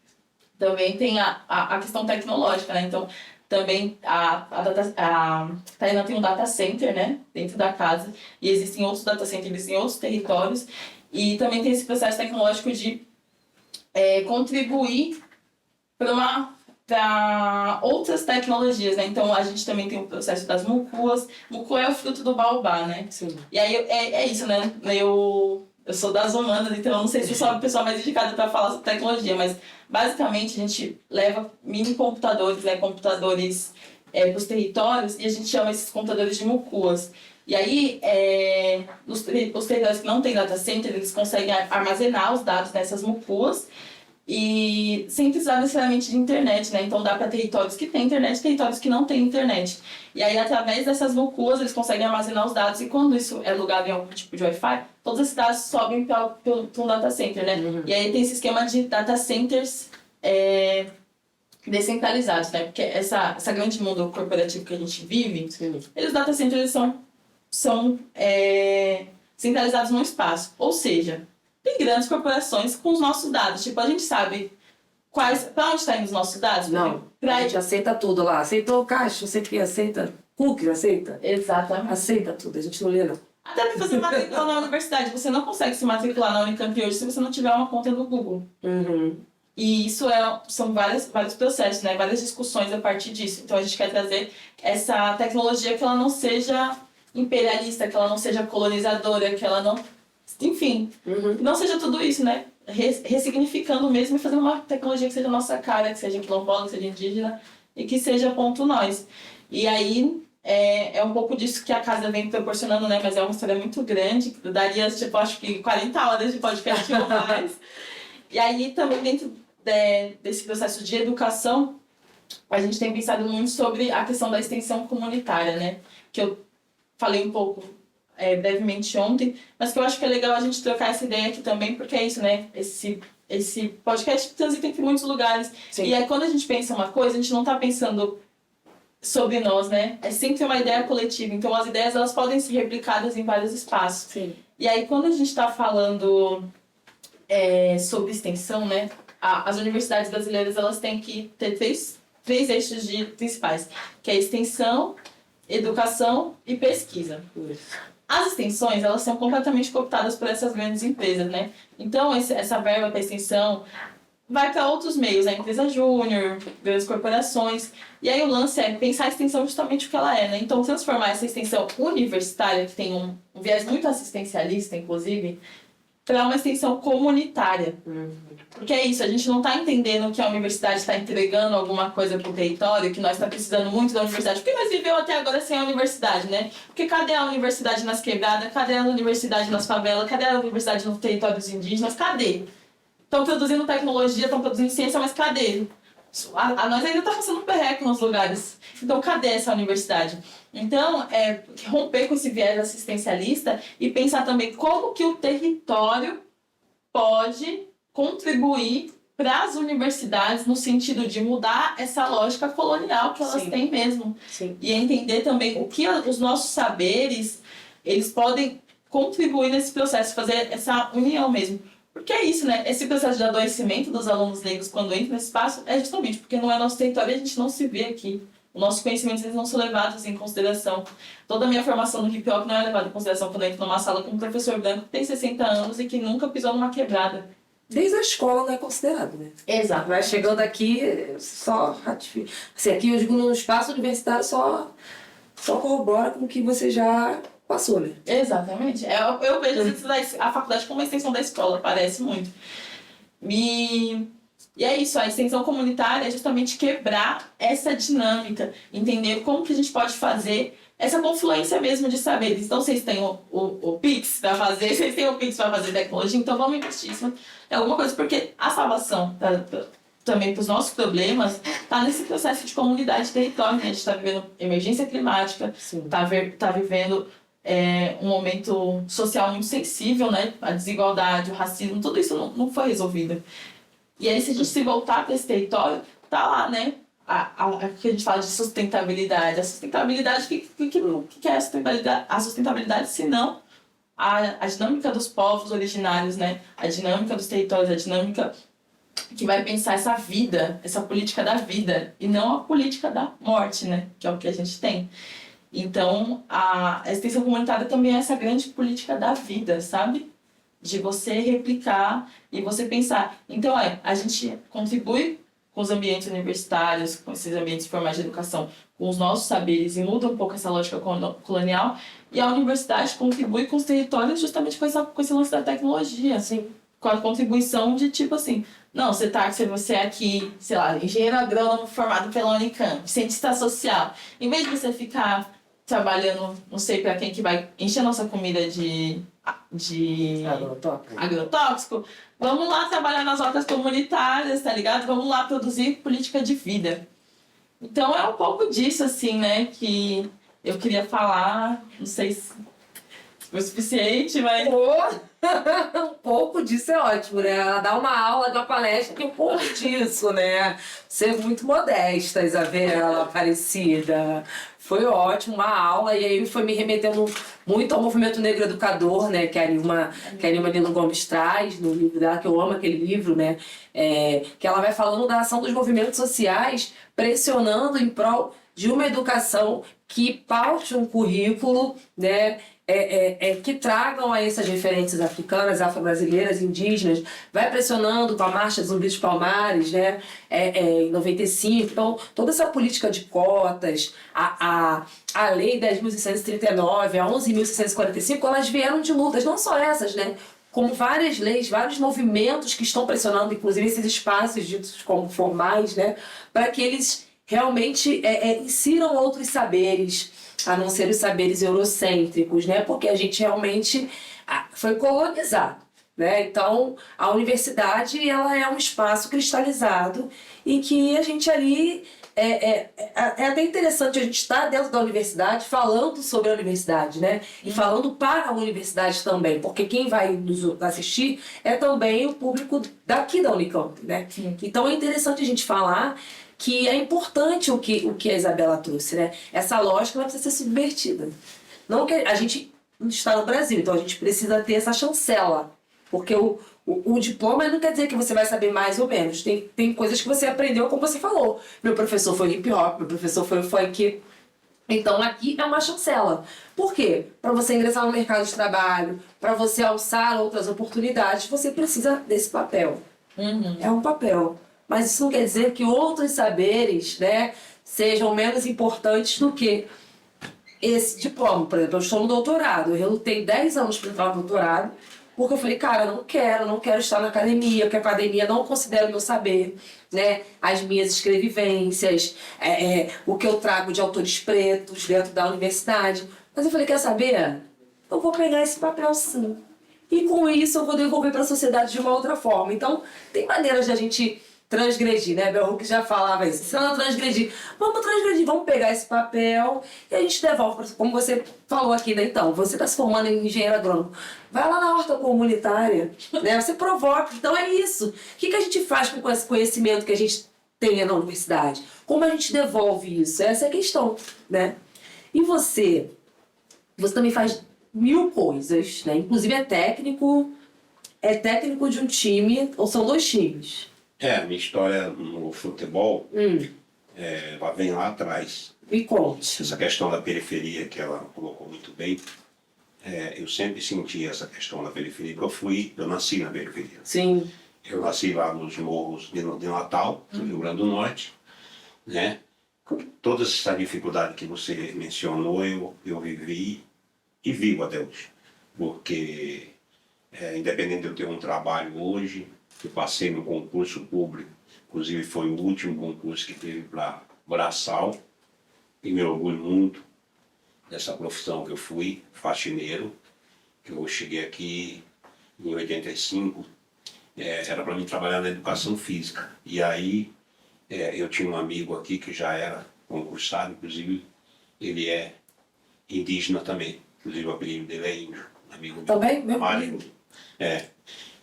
tem a questão tecnológica, né? Então, também a Tainã tem um data center, né? Dentro da casa. E existem outros data centers em outros territórios. E também tem esse processo tecnológico de contribuir para outras tecnologias, né? Então, a gente também tem o processo das mucuas. Mucu é o fruto do baobá, né? Sim. E aí, é isso, né? Eu sou das humanas, então eu não sei se eu sou a pessoa mais indicada para falar sobre tecnologia, mas, basicamente, a gente leva mini computadores, né? Computadores para os territórios, e a gente chama esses computadores de mucuas. E aí, os territórios que não têm data center, eles conseguem armazenar os dados nessas mucuas e sem precisar necessariamente de internet, né? Então dá para territórios que têm internet e territórios que não têm internet. E aí, através dessas mucuas, eles conseguem armazenar os dados e quando isso é alugado em algum tipo de Wi-Fi, todos esses dados sobem para um data center, né? E aí tem esse esquema de data centers descentralizados, né? Porque essa grande mundo corporativo que a gente vive, os data centers são centralizados num espaço. Ou seja, tem grandes corporações com os nossos dados. Tipo, a gente sabe para onde está indo os nossos dados? Não, a gente aceita tudo lá. Aceitou caixa, aceita que aceita. Cookies, aceita? Exatamente. Aceita tudo, a gente não lê não. Até para você matricular na universidade. Você não consegue se matricular na Unicamp hoje se você não tiver uma conta no Google. E isso são vários processos, né? Várias discussões a partir disso. Então a gente quer trazer essa tecnologia que ela não seja imperialista, que ela não seja colonizadora, que ela não... Enfim, não seja tudo isso, né? Ressignificando mesmo e fazendo uma tecnologia que seja nossa cara, que seja quilombola, que seja indígena e que seja ponto nós. E aí é um pouco disso que a casa vem proporcionando, né? Mas é uma história muito grande, que daria, tipo, acho que 40 horas de podcast ou mais. E aí também dentro desse processo de educação, a gente tem pensado muito sobre a questão da extensão comunitária, né? Que eu falei um pouco brevemente ontem, mas que eu acho que é legal a gente trocar essa ideia aqui também, porque é isso, né? Esse podcast transita entre muitos lugares. Sim. E aí quando a gente pensa uma coisa, a gente não está pensando sobre nós, né? É sempre uma ideia coletiva. Então as ideias elas podem ser replicadas em vários espaços. Sim. E aí quando a gente está falando sobre extensão, né? As universidades brasileiras elas têm que ter três eixos principais, que é extensão, educação e pesquisa. As extensões, elas são completamente cooptadas por essas grandes empresas, né? Então, essa verba para extensão vai para outros meios, né? Empresa júnior, grandes corporações. E aí o lance é pensar a extensão justamente o que ela é, né? Então, transformar essa extensão universitária, que tem um viés muito assistencialista, inclusive, para uma extensão comunitária. Porque é isso, a gente não está entendendo que a universidade está entregando alguma coisa para o território, que nós estamos precisando muito da universidade. Porque nós vivemos até agora sem a universidade, né? Porque cadê a universidade nas quebradas? Cadê a universidade nas favelas? Cadê a universidade nos territórios indígenas? Cadê? Estão produzindo tecnologia, estão produzindo ciência, mas cadê? Nós ainda estamos passando um perreco nos lugares. Então, cadê essa universidade? Então, romper com esse viés assistencialista e pensar também como que o território pode contribuir para as universidades no sentido de mudar essa lógica colonial que elas têm mesmo. Sim. E entender também o que os nossos saberes, eles podem contribuir nesse processo, fazer essa união mesmo. Porque é isso, né? Esse processo de adoecimento dos alunos negros quando entram nesse espaço é justamente porque não é nosso território e a gente não se vê aqui. Os nossos conhecimentos eles não são levados em consideração. Toda a minha formação no hip hop não é levada em consideração quando eu entro numa sala com um professor branco que tem 60 anos e que nunca pisou numa quebrada. Desde a escola não é considerado, né? Exato. Vai chegando aqui, só ratifica. Assim, aqui eu digo no espaço universitário só corrobora com o que você já passou, né? Exatamente. Eu vejo a faculdade como uma extensão da escola, parece muito. E é isso, a extensão comunitária é justamente quebrar essa dinâmica, entender como que a gente pode fazer essa confluência mesmo de saberes. Então, vocês têm o Pix para fazer, vocês têm o Pix para fazer tecnologia, então vamos investir em alguma coisa, porque a salvação também para os nossos problemas está nesse processo de comunidade e território, né? A gente está vivendo emergência climática, está vivendo um momento social muito sensível, né? A desigualdade, o racismo, tudo isso não foi resolvido. E aí, se a gente se voltar para esse território, tá lá, né? Que a gente fala de sustentabilidade. A sustentabilidade, o que é a sustentabilidade? A sustentabilidade, se não a dinâmica dos povos originários, né? A dinâmica dos territórios, a dinâmica que vai pensar essa vida, essa política da vida, e não a política da morte, né? Que é o que a gente tem. Então, a extensão comunitária também é essa grande política da vida, sabe? De você replicar e você pensar. Então, a gente contribui com os ambientes universitários, com esses ambientes formais de educação, com os nossos saberes e muda um pouco essa lógica colonial. E a universidade contribui com os territórios justamente com esse lance da tecnologia, assim, com a contribuição de tipo assim, não, você é aqui, sei lá, engenheiro agrônomo formado pela Unicamp, cientista social. Em vez de você ficar trabalhando, não sei para quem que vai encher a nossa comida de agrotóxico. Vamos lá trabalhar nas hortas comunitárias, tá ligado? Vamos lá produzir política de vida. Então é um pouco disso, assim, né, que eu queria falar. Não sei se foi o suficiente, mas... Um pouco disso é ótimo, né? Ela dá uma aula, dá uma palestra que um pouco disso, né? Ser muito modesta, Isabela Aparecida. Foi ótimo, uma aula, e aí foi me remetendo muito ao movimento negro educador, né? Que a Nilma Lino Gomes traz no livro dela, que eu amo aquele livro, né? Que ela vai falando da ação dos movimentos sociais, pressionando em prol de uma educação que paute um currículo, né? Que tragam a essas referências africanas, afro-brasileiras, indígenas, vai pressionando com a Marcha Zumbi dos Palmares, né? Em 95. Então, toda essa política de cotas, a Lei 10.639, a 11.645, elas vieram de lutas, não só essas, né? Como várias leis, vários movimentos que estão pressionando, inclusive esses espaços ditos como formais, né? Para que eles realmente insiram outros saberes, a não ser os saberes eurocêntricos, né? Porque a gente realmente foi colonizado, né? Então, a universidade, ela é um espaço cristalizado em que a gente ali... É até interessante a gente estar dentro da universidade falando sobre a universidade, né? E falando para a universidade também, porque quem vai nos assistir é também o público daqui da Unicamp, né? Então, é interessante a gente falar que é importante o que a Isabela trouxe, né? Essa lógica ela precisa ser subvertida. Não que a gente está no Brasil, então a gente precisa ter essa chancela, porque o diploma não quer dizer que você vai saber mais ou menos. Tem coisas que você aprendeu, como você falou. Meu professor foi hip hop, meu professor foi funk. Então aqui é uma chancela. Por quê? Para você ingressar no mercado de trabalho, para você alçar outras oportunidades, você precisa desse papel. É um papel. Mas isso não quer dizer que outros saberes, né, sejam menos importantes do que esse diploma. Por exemplo, eu estou no doutorado. Eu relutei 10 anos para entrar no doutorado, porque eu falei, cara, não quero estar na academia, porque a academia não considera o meu saber, né, as minhas escrevivências, o que eu trago de autores pretos dentro da universidade. Mas eu falei, quer saber? Eu vou pegar esse papel sim. E com isso eu vou devolver para a sociedade de uma outra forma. Então, tem maneiras de a gente transgredir, né? Bell Hooks já falava isso. Se não transgredir, vamos pegar esse papel e a gente devolve, como você falou aqui, né? Então, você está se formando em engenheiro agrônomo, vai lá na horta comunitária, né? Você provoca. Então é isso. O que a gente faz com esse conhecimento que a gente tem na universidade? Como a gente devolve isso? Essa é a questão, né? E você também faz 1000 coisas, né? Inclusive é técnico de um time, ou são 2 times? A minha história no futebol, ela vem lá atrás. Me conte. Essa questão da periferia que ela colocou muito bem, eu sempre senti essa questão da periferia, porque eu nasci na periferia. Sim. Eu nasci lá nos morros de Natal, no Rio Grande do Norte, né? Toda essa dificuldade que você mencionou, eu vivi e vivo até hoje. Porque, independente de eu ter um trabalho hoje, eu passei no concurso público, inclusive foi o último concurso que teve para Braçal, e me orgulho muito dessa profissão que eu fui, faxineiro, que eu cheguei aqui em 85, era para mim trabalhar na educação física. E aí eu tinha um amigo aqui que já era concursado, inclusive ele é indígena também, inclusive o apelido dele é índio, amigo também? meu amigo.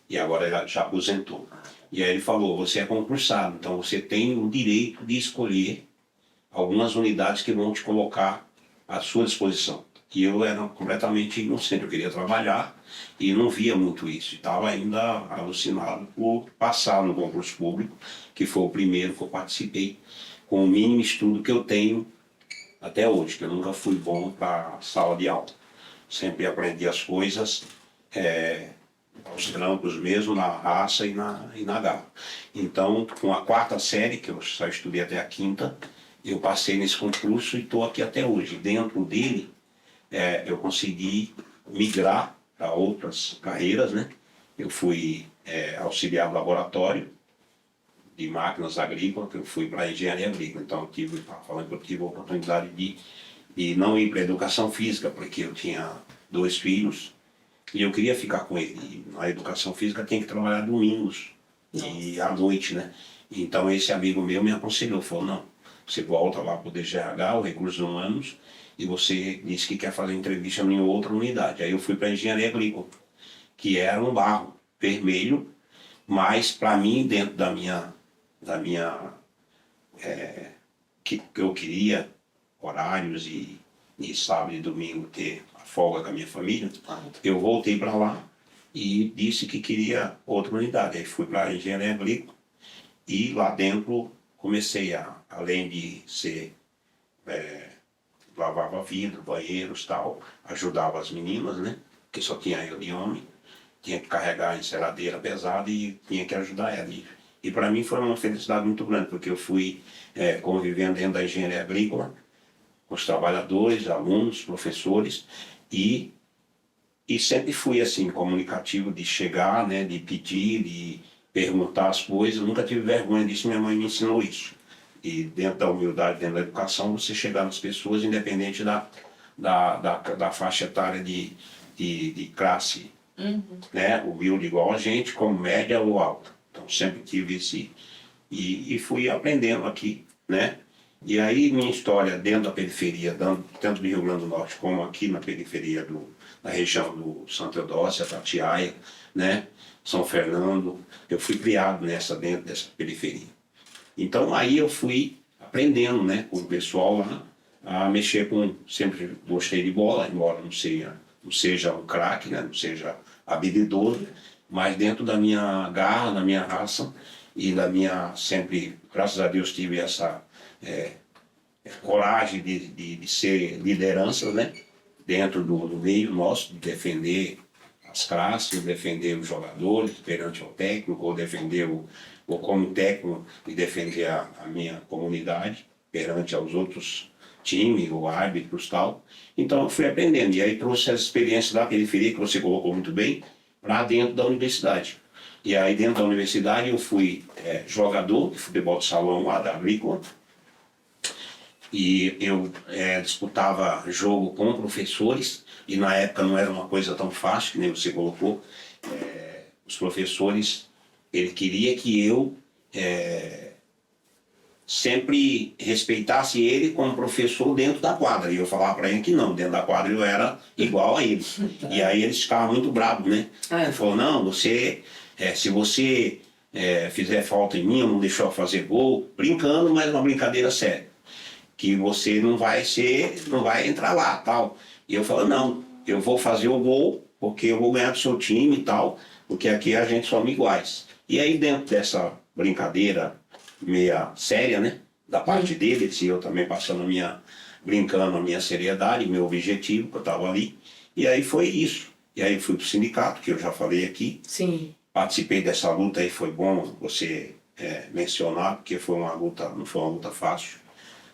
E agora ele já aposentou. E aí ele falou, você é concursado, então você tem o direito de escolher algumas unidades que vão te colocar à sua disposição. E eu era completamente inocente, eu queria trabalhar e não via muito isso. Estava ainda alucinado por passar no concurso público, que foi o primeiro que eu participei, com o mínimo estudo que eu tenho até hoje, que eu nunca fui bom para sala de aula. Sempre aprendi as coisas aos trancos mesmo, na raça e na garra. Então, com a 4ª série, que eu só estudei até a 5ª, eu passei nesse concurso e estou aqui até hoje. Dentro dele, eu consegui migrar para outras carreiras, né? Eu fui auxiliar do laboratório de máquinas agrícolas, que eu fui para a engenharia agrícola. Então, eu tive a oportunidade de e não ir para a educação física, porque eu tinha 2 filhos e eu queria ficar com ele. E na educação física tem que trabalhar domingos e à noite, né? Então esse amigo meu me aconselhou, falou, não, você volta lá para o DGH, o Recursos Humanos, e você disse que quer fazer entrevista em outra unidade. Aí eu fui para a Engenharia Agrícola, que era um barro vermelho, mas para mim, dentro da minha que eu queria, horários e sábado e domingo ter a folga com a minha família, eu voltei para lá e disse que queria outra unidade. Aí fui para a Engenharia Agrícola e lá dentro comecei além de ser, lavava vidro, banheiros e tal, ajudava as meninas, né? Porque só tinha eu de homem, tinha que carregar a enceradeira pesada e tinha que ajudar ela. E para mim foi uma felicidade muito grande, porque eu fui convivendo dentro da engenharia agrícola, com os trabalhadores, alunos, professores, e sempre fui assim, comunicativo, de chegar, né, de pedir, de perguntar as coisas. Eu nunca tive vergonha disso, minha mãe me ensinou isso. E dentro da humildade, dentro da educação, você chegar nas pessoas, independente da faixa etária de classe, né, humilde igual a gente, como média ou alta. Então sempre tive esse... E fui aprendendo aqui, né? E aí minha história dentro da periferia, tanto do Rio Grande do Norte como aqui na periferia da região do Santa Eudócia, Tatiaia, né? São Fernando, eu fui criado dentro dessa periferia. Então aí eu fui aprendendo, né, com o pessoal lá, a mexer com... Sempre gostei de bola, embora não seja um craque, né? Não seja habilidoso, mas dentro da minha garra, da minha raça e da minha... Sempre, graças a Deus, tive essa coragem de ser liderança, né? Dentro do meio nosso, de defender as classes, defender os jogadores perante o técnico, ou defender ou como técnico e defender a minha comunidade perante aos outros times, ou árbitros e tal. Então eu fui aprendendo, e aí trouxe essa experiência da periferia, que você colocou muito bem, para dentro da universidade. E aí dentro da universidade eu fui jogador de futebol de salão lá da Agrícola, e eu disputava jogo com professores, e na época não era uma coisa tão fácil, que nem você colocou. Os professores, ele queria que eu sempre respeitasse ele como professor dentro da quadra, e eu falava para ele que não, dentro da quadra eu era igual a ele. E aí eles ficavam muito bravos, né? Ele falou, não, você, se você fizer falta em mim, eu não deixou fazer gol, brincando, mas uma brincadeira séria, que você não vai entrar lá, tal. E eu falo, não, eu vou fazer o gol, porque eu vou ganhar do seu time e tal, porque aqui a gente somos iguais. E aí dentro dessa brincadeira meia séria, né, da parte dele, e eu também brincando a minha seriedade, meu objetivo, que eu estava ali. E aí foi isso. E aí fui pro sindicato, que eu já falei aqui. Sim. Participei dessa luta aí, foi bom você mencionar, porque não foi uma luta fácil,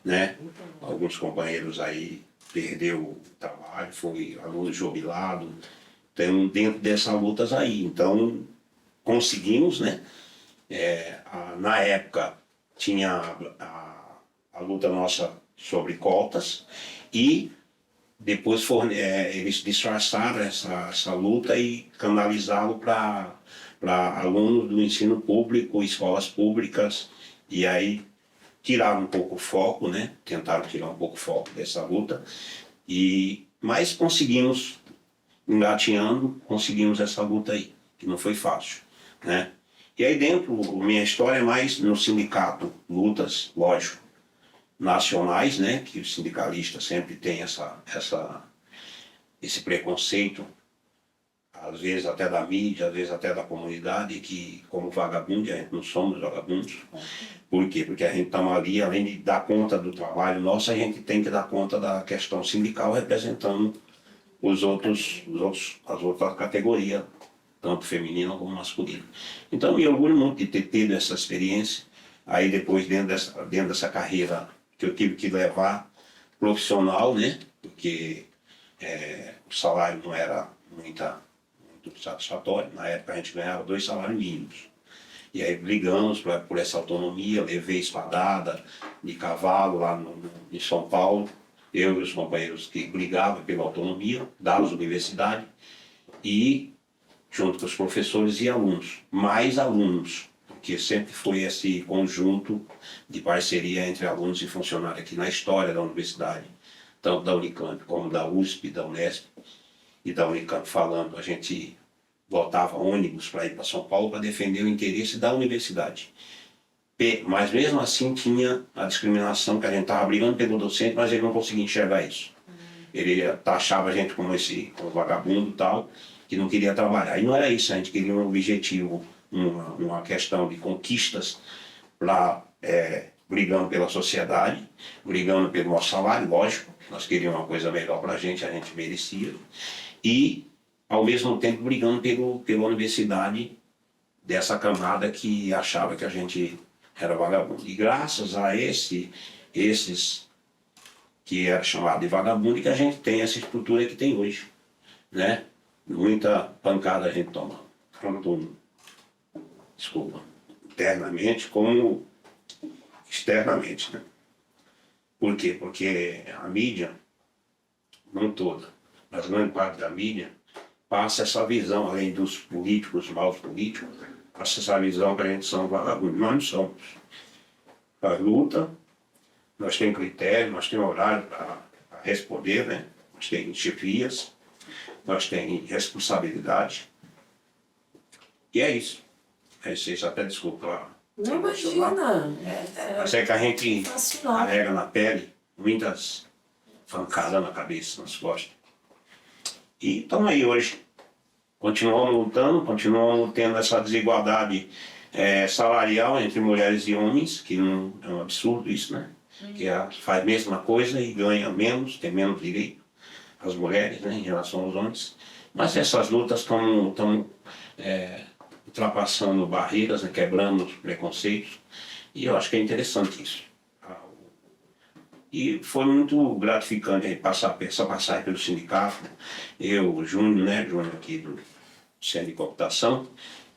né? Alguns companheiros aí perdeu o trabalho, foi aluno jubilado, então dentro dessas lutas aí, então conseguimos, né? Na época tinha a luta nossa sobre cotas, e depois eles disfarçaram essa luta e canalizaram para alunos do ensino público, escolas públicas, e aí tiraram um pouco o foco, né? Tentaram tirar um pouco o foco dessa luta, mas conseguimos, engateando, conseguimos essa luta aí, que não foi fácil, né? E aí dentro, minha história é mais no sindicato, lutas, lógico, nacionais, né? Que o sindicalista sempre tem esse preconceito, às vezes até da mídia, às vezes até da comunidade, que como vagabundo, a gente não somos vagabundos. Por quê? Porque a gente está ali, além de dar conta do trabalho nosso, a gente tem que dar conta da questão sindical, representando as outras categorias, tanto feminina como masculina. Então, me orgulho muito de ter tido essa experiência. Aí depois, dentro dessa carreira que eu tive que levar profissional, né? Porque o salário não era muito satisfatório. Na época a gente ganhava 2 salários mínimos. E aí brigamos por essa autonomia, levei espadada de cavalo lá em São Paulo, eu e os companheiros que brigavam pela autonomia das universidades, e junto com os professores e alunos, mais alunos, porque sempre foi esse conjunto de parceria entre alunos e funcionários aqui na história da universidade, tanto da Unicamp como da USP, da Unesp e da Unicamp falando. A gente botava ônibus para ir para São Paulo para defender o interesse da universidade. Mas mesmo assim tinha a discriminação, que a gente estava brigando pelo docente, mas ele não conseguia enxergar isso. Ele taxava a gente como vagabundo e tal, que não queria trabalhar. E não era isso, a gente queria um objetivo, uma questão de conquistas, brigando pela sociedade, brigando pelo nosso salário, lógico, nós queríamos uma coisa melhor para a gente merecia, e ao mesmo tempo brigando pela universidade dessa camada que achava que a gente era vagabundo. E graças a esses que era chamado de vagabundo, que a gente tem essa estrutura que tem hoje, né? Muita pancada a gente toma, tanto, internamente como externamente, né? Por quê? Porque a mídia, não toda, mas grande parte da mídia, passa essa visão, além dos políticos, maus políticos, passa essa visão que a gente são vagabundos. Nós não somos. A luta, nós temos critério, nós temos horário para responder, né? Nós temos chefias, nós temos responsabilidade. E é isso. Vocês até desculpa. Não imagina. Mas é que a gente Fascinante. carrega na pele muitas pancadas na cabeça, nas costas. E estamos aí hoje. Continuamos lutando, continuamos tendo essa desigualdade salarial entre mulheres e homens, que não, é um absurdo isso, né? Que faz a mesma coisa e ganha menos, tem menos direito, as mulheres, né, em relação aos homens. Mas essas lutas estão ultrapassando barreiras, né, quebrando os preconceitos, e eu acho que é interessante isso. E foi muito gratificante passar essa passagem pelo sindicato. Eu, o Júnior, né, Júnior aqui do Centro de Computação,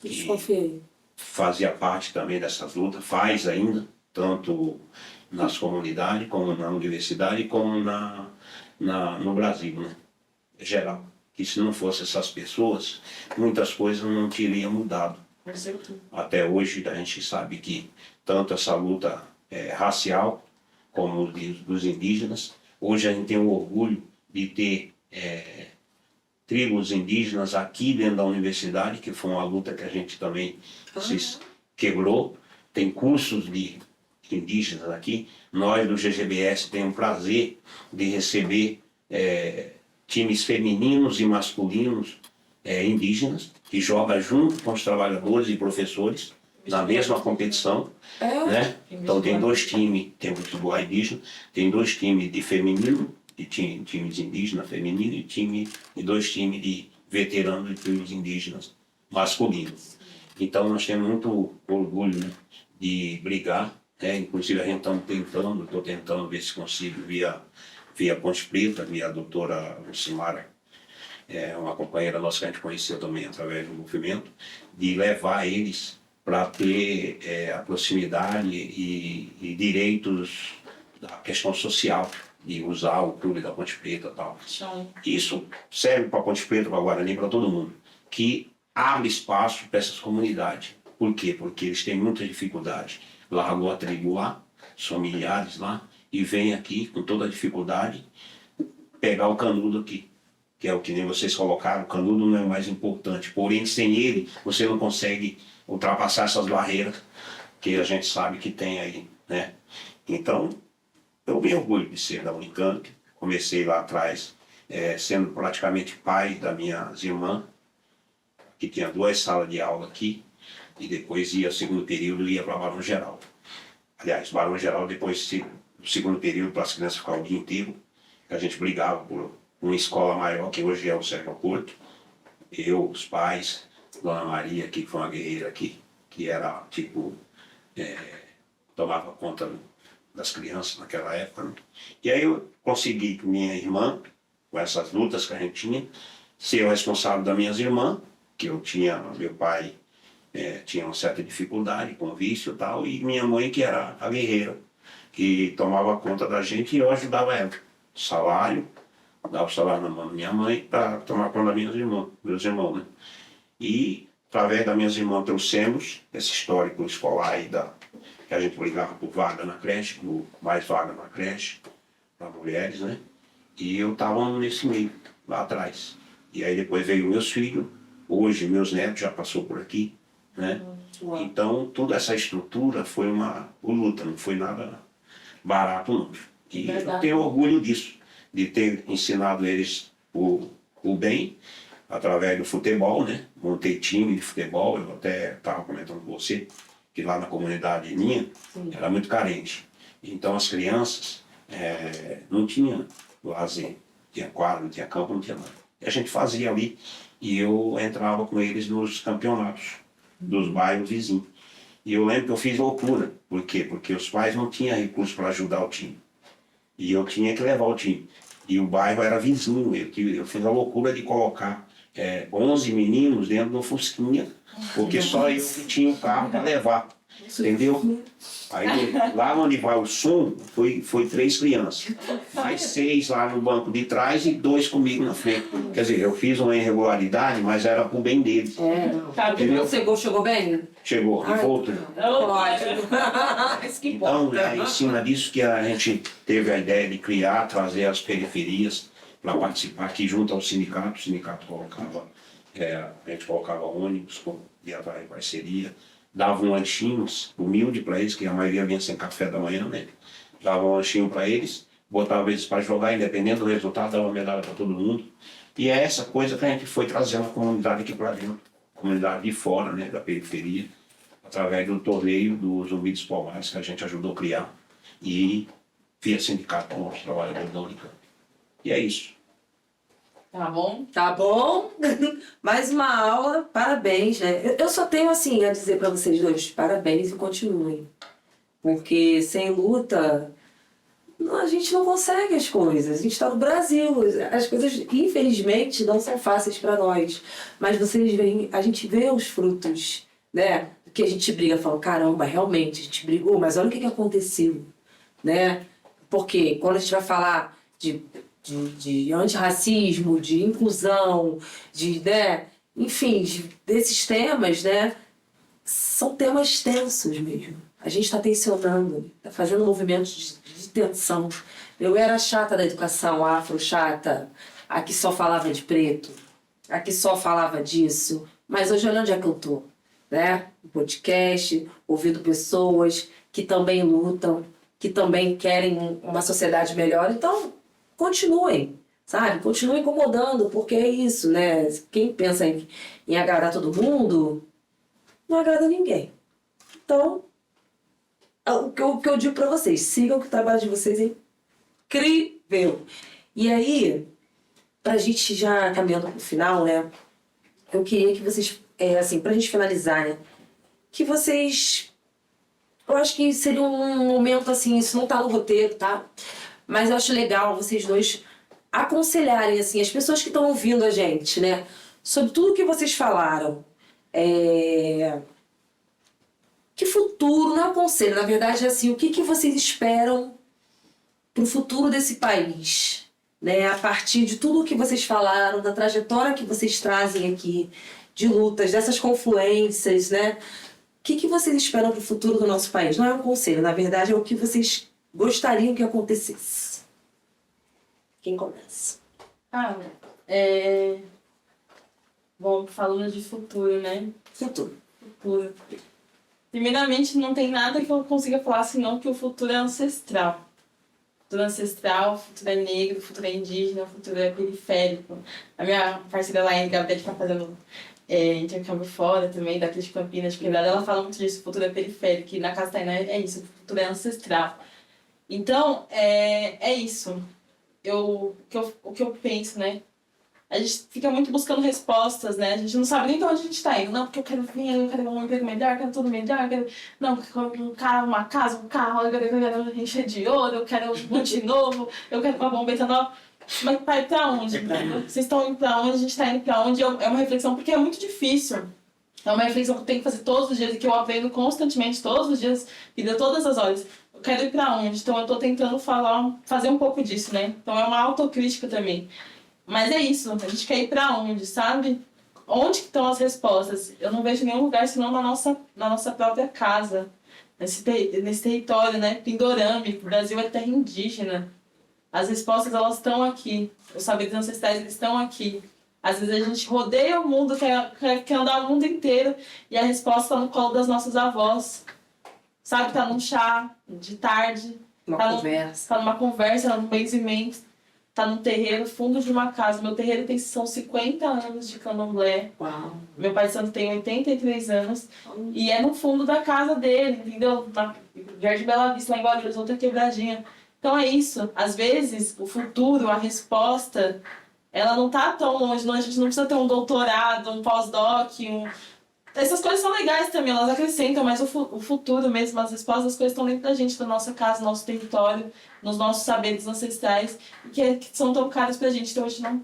Desconfiei. fazia parte também dessas lutas, faz ainda, tanto nas comunidades, como na universidade, como no Brasil, né, em geral. Que se não fossem essas pessoas, muitas coisas não teriam mudado. Até hoje a gente sabe que tanto essa luta racial, como dos indígenas, hoje a gente tem o orgulho de ter tribos indígenas aqui dentro da universidade, que foi uma luta que a gente também se quebrou. Tem cursos de indígenas aqui. Nós do GGBS temos o prazer de receber times femininos e masculinos indígenas, que jogam junto com os trabalhadores e professores na mesma competição. Né? Então tem 2 times, tem o futebol indígena, tem 2 times de feminino, de times indígenas feminino, e 2 times de veteranos de times indígenas masculinos. Então nós temos muito orgulho, né, de brigar, né? Inclusive a gente estou tentando ver se consigo via Ponte Preta, via a doutora Lucimara, uma companheira nossa que a gente conheceu também através do movimento, de levar eles para ter a proximidade e direitos da questão social, de usar o clube da Ponte Preta e tal. Isso serve para a Ponte Preta, para Guarani, para todo mundo, que abre espaço para essas comunidades. Por quê? Porque eles têm muita dificuldade. Largou a tribo lá, são milhares lá, e vem aqui com toda a dificuldade pegar o canudo aqui, que é o que nem vocês colocaram. O canudo não é o mais importante, porém sem ele você não consegue ultrapassar essas barreiras que a gente sabe que tem aí, né? Então eu me orgulho de ser da Unicamp. Comecei lá atrás sendo praticamente pai das minhas irmãs, que tinha 2 salas de aula aqui, e depois ia segundo período ia para Barão Geraldo. Aliás, Barão Geraldo depois do segundo período para as crianças ficar o dia inteiro, a gente brigava por uma escola maior, que hoje é o Sérgio Porto. Eu, os pais, Dona Maria, que foi uma guerreira aqui, que era tipo, tomava conta das crianças naquela época, né? E aí eu consegui com minha irmã, com essas lutas que a gente tinha, ser o responsável das minhas irmãs, que eu tinha, meu pai tinha uma certa dificuldade com vício e tal, e minha mãe que era a guerreira, que tomava conta da gente, e eu ajudava ela. salário, dava o salário na mão da minha mãe para tomar conta dos meus irmãos, né? E, através das minhas irmãs, trouxemos esse histórico escolar aí que a gente brigava por vaga na creche, por mais vaga na creche, para mulheres, né? E eu estava nesse meio, lá atrás. E aí depois veio meus filhos, hoje meus netos já passou por aqui, né? Então, toda essa estrutura foi uma luta, não foi nada barato, não. E eu tenho orgulho disso, de ter ensinado eles o bem, através do futebol, né? Montei time de futebol, eu até estava comentando com você, que lá na comunidade minha, era muito carente. Então, as crianças não tinham lazer, tinha quadro, não tinha campo, não tinha nada. E a gente fazia ali, e eu entrava com eles nos campeonatos dos bairros vizinhos. E eu lembro que eu fiz loucura. Por quê? Porque os pais não tinham recursos para ajudar o time. E eu tinha que levar o time. E o bairro era vizinho. Eu fiz a loucura de colocar 11 meninos dentro do Fusquinha, porque só eu que tinha o carro para levar. Entendeu? Aí lá onde vai o som, foi 3 crianças. Mais 6 lá no banco de trás e 2 comigo na frente. Quer dizer, eu fiz uma irregularidade, mas era pro bem deles. Chegou bem? Chegou, e voltou. Então, é em cima disso que a gente teve a ideia de criar, trazer as periferias para participar aqui junto ao sindicato. O sindicato colocava, a gente colocava ônibus, ia atrás de parceria, dava lanchinhos humilde para eles, que a maioria vinha sem café da manhã, né? Dava um lanchinho para eles, botava eles para jogar, independente do resultado, dava medalha para todo mundo. E é essa coisa que a gente foi trazendo a comunidade aqui para dentro, comunidade de fora, né, da periferia, através do torneio dos Zumbi dos Palmares, que a gente ajudou a criar, e via sindicato com os trabalhadores da Unicamp. E é isso. Tá bom? Tá bom? Mais uma aula, parabéns, né? Eu só tenho, assim, a dizer para vocês dois, parabéns e continuem. Porque sem luta, a gente não consegue as coisas. A gente está no Brasil, as coisas, infelizmente, não são fáceis para nós. Mas vocês veem, a gente vê os frutos, né? Que a gente briga, fala, caramba, realmente, a gente brigou, mas olha o que aconteceu, né? Porque quando a gente vai falar de antirracismo, de inclusão, né? Enfim, desses temas, né? São temas tensos mesmo. A gente está tensionando, está fazendo movimentos de tensão. Eu era chata da educação, afro-chata, a que só falava de preto, a que só falava disso. Mas hoje olha onde é que eu tô, né? No podcast, ouvindo pessoas que também lutam, que também querem uma sociedade melhor. Então, continuem, sabe? Continuem incomodando, porque é isso, né? Quem pensa em agradar todo mundo, não agrada ninguém. Então, o que eu digo pra vocês, sigam que o trabalho de vocês é incrível. E aí, pra gente já caminhando pro final, né? Eu queria que vocês, assim, pra gente finalizar, né? Que vocês... Eu acho que seria um momento, assim, isso não tá no roteiro, tá? Mas eu acho legal vocês dois aconselharem, assim, as pessoas que estão ouvindo a gente, né? Sobre tudo que vocês falaram. Que futuro, não é um conselho, na verdade é assim, o que vocês esperam pro futuro desse país, né? A partir de tudo que vocês falaram, da trajetória que vocês trazem aqui, de lutas, dessas confluências, né? O que vocês esperam pro futuro do nosso país? Não é um conselho, na verdade é o que vocês gostariam que acontecesse. Quem começa? Bom, falando de futuro, né? Futuro. Primeiramente, não tem nada que eu consiga falar senão que o futuro é ancestral. O futuro é ancestral, o futuro é negro, o futuro é indígena, o futuro é periférico. A minha parceira lá, a Gabriela, que está fazendo intercâmbio fora também, daqui de Campinas, de Quebrada, ela fala muito disso, o futuro é periférico, e na casa Tainá é isso, o futuro é ancestral. Então, é isso. O que eu penso, né? A gente fica muito buscando respostas, né? A gente não sabe nem de onde a gente está indo. Não, porque eu quero vir, eu quero um emprego melhor, eu quero tudo melhor, eu quero... Não, eu quero um carro, uma casa, um carro, eu quero encher de ouro, eu quero um monte novo, eu quero uma bombeta nova. Mas pra onde? Vocês estão indo pra onde? A gente está indo pra onde? É uma reflexão, porque é muito difícil É uma reflexão que eu tenho que fazer todos os dias e que eu aprendo constantemente, todos os dias, e de todas as horas. Eu quero ir pra onde? Então eu tô tentando fazer um pouco disso, né? Então é uma autocrítica também. Mas é isso, a gente quer ir pra onde, sabe? Onde que estão as respostas? Eu não vejo nenhum lugar senão na nossa própria casa, nesse território, né? Pindorâmico, o Brasil é terra indígena. As respostas, elas estão aqui. Os saberes ancestrais, eles estão aqui. Às vezes a gente rodeia o mundo, quer andar o mundo inteiro, e a resposta está no colo das nossas avós. Sabe, tá num chá de tarde, tá numa conversa, num benzimento, tá num terreiro, fundo de uma casa. Meu terreiro são 50 anos de candomblé. Uau. Meu pai de santo tem 83 anos. E é no fundo da casa dele, entendeu? Na Jardim Bela Vista, lá em Guarulhos, outra quebradinha. Então é isso. Às vezes, o futuro, a resposta, ela não tá tão longe. A gente não precisa ter um doutorado, um pós-doc, Essas coisas são legais também, elas acrescentam, mas o futuro mesmo, as respostas, as coisas estão dentro da gente, da nossa casa, do nosso território, nos nossos saberes ancestrais, que são tão caros pra gente. Então a gente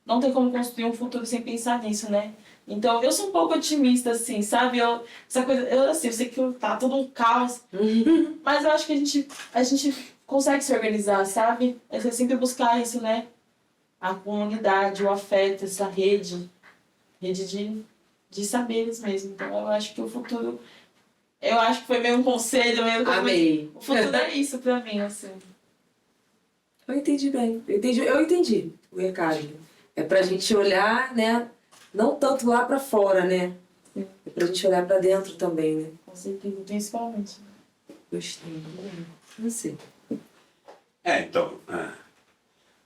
não tem como construir um futuro sem pensar nisso, né? Então eu sou um pouco otimista, assim, sabe? Essa coisa, eu sei que tá tudo um caos, mas eu acho que a gente consegue se organizar, sabe? É sempre buscar isso, né? A comunidade, o afeto, essa rede de saberes mesmo. Então eu acho que o futuro... Eu acho que foi meio um conselho, meio... Amei. O futuro é isso pra mim, assim. Eu entendi bem. Eu entendi o recado. É pra gente olhar, né? Não tanto lá pra fora, né? É pra gente olhar pra dentro também, né? Com certeza, principalmente. Gostei. Você. Então,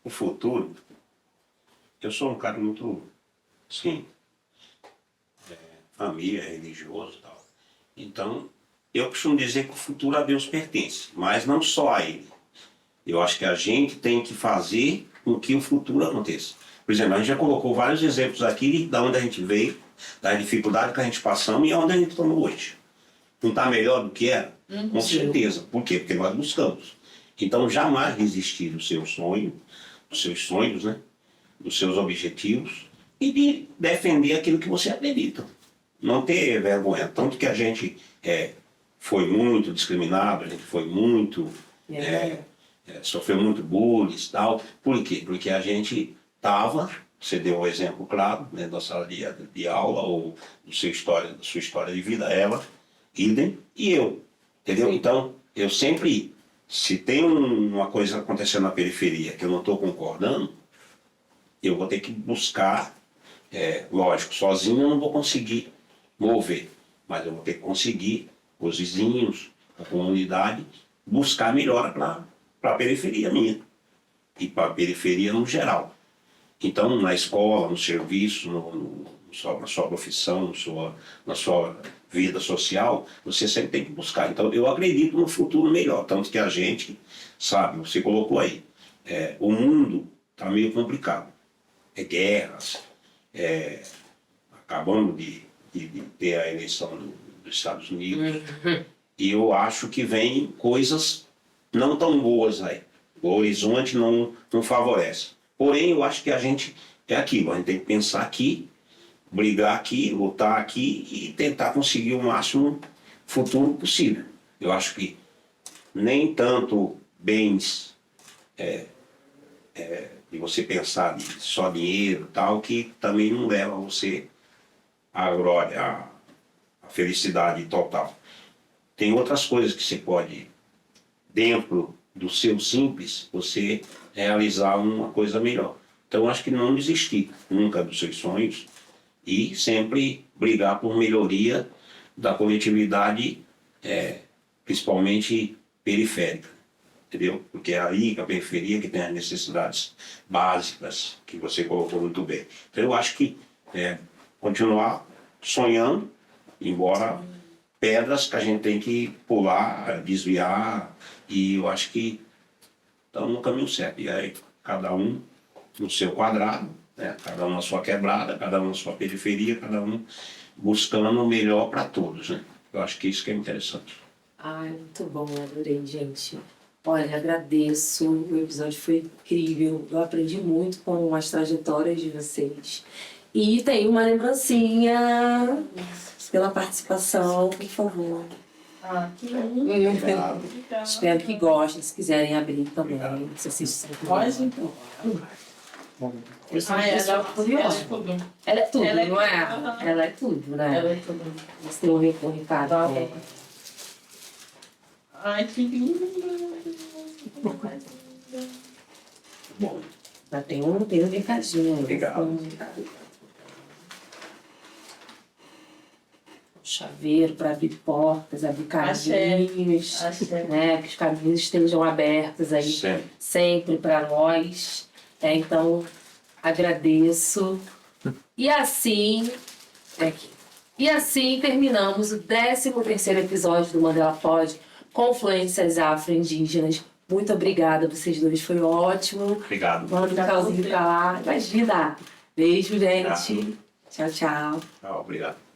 o futuro, eu sou um cara muito, sim, família, religioso e tal. Então, eu costumo dizer que o futuro a Deus pertence, mas não só a Ele. Eu acho que a gente tem que fazer com que o futuro aconteça. Por exemplo, a gente já colocou vários exemplos aqui de onde a gente veio, da dificuldade que a gente passamos e onde a gente está hoje. Não está melhor do que era? Com certeza. Por quê? Porque nós buscamos. Então, jamais desistir do seu sonho, dos seus sonhos, né? Dos seus objetivos e de defender aquilo que você acredita. Não ter vergonha. Tanto que a gente foi muito discriminado, a gente foi muito... sofreu muito bullying e tal. Por quê? Porque a gente estava, você deu um exemplo claro, né, da sala de aula ou da sua história de vida, ela, idem, e eu. Entendeu? Sim. Então, eu sempre, se tem uma coisa acontecendo na periferia que eu não estou concordando, eu vou ter que buscar, lógico, sozinho eu não vou conseguir mover, mas eu vou ter que conseguir, os vizinhos, a comunidade, buscar melhora para a periferia minha e para a periferia no geral. Então, na escola, no serviço, na sua profissão, na sua vida social, você sempre tem que buscar. Então, eu acredito no futuro melhor, tanto que a gente, sabe, você colocou aí, o mundo está meio complicado. Guerras, acabamos de ter a eleição dos Estados Unidos, e eu acho que vem coisas não tão boas aí. O horizonte não favorece. Porém, eu acho que a gente é aquilo, a gente tem que pensar aqui, brigar aqui, lutar aqui e tentar conseguir o máximo futuro possível. Eu acho que nem tanto bens de você pensar só dinheiro e tal, que também não leva você à glória, à felicidade total. Tem outras coisas que você pode, dentro do seu simples, você realizar uma coisa melhor. Então, acho que não desistir nunca dos seus sonhos e sempre brigar por melhoria da coletividade, principalmente periférica, entendeu? Porque é aí, a periferia, que tem as necessidades básicas, que você colocou muito bem. Então, eu acho que continuar sonhando, embora pedras que a gente tem que pular, desviar, e eu acho que estamos no caminho certo. E aí, cada um no seu quadrado, né? Cada um na sua quebrada, cada um na sua periferia, cada um buscando o melhor para todos, né? Eu acho que isso que é interessante. Ai, muito bom, adorei, gente. Olha, agradeço, o episódio foi incrível, eu aprendi muito com as trajetórias de vocês. E tem uma lembrancinha pela participação, por favor. Ah, que lindo. Obrigado. Espero que gostem, se quiserem abrir também. Obrigado. Se vocês Pode, então. Eu sou uma Ai, pessoa ela é curiosa. tudo. Ela é tudo, Ela é não é? tudo. Ela é tudo, né? Ela é tudo. Você tem um recado. Tá. Ai, que lindo. Bom, Mas tem um recadinho. Obrigado. Chaveiro para abrir portas, abrir Axé. caminhos, Axé. né? Que os caminhos estejam abertos aí sempre. sempre para nós. Então, agradeço. E assim, terminamos o 13º episódio do Mandela Pod, Confluências Afro-Indígenas. Muito obrigada, vocês dois, foi ótimo. Obrigado. Manda um calzinho pra lá. Imagina. Beijo, gente. Tchau, tchau. Obrigado.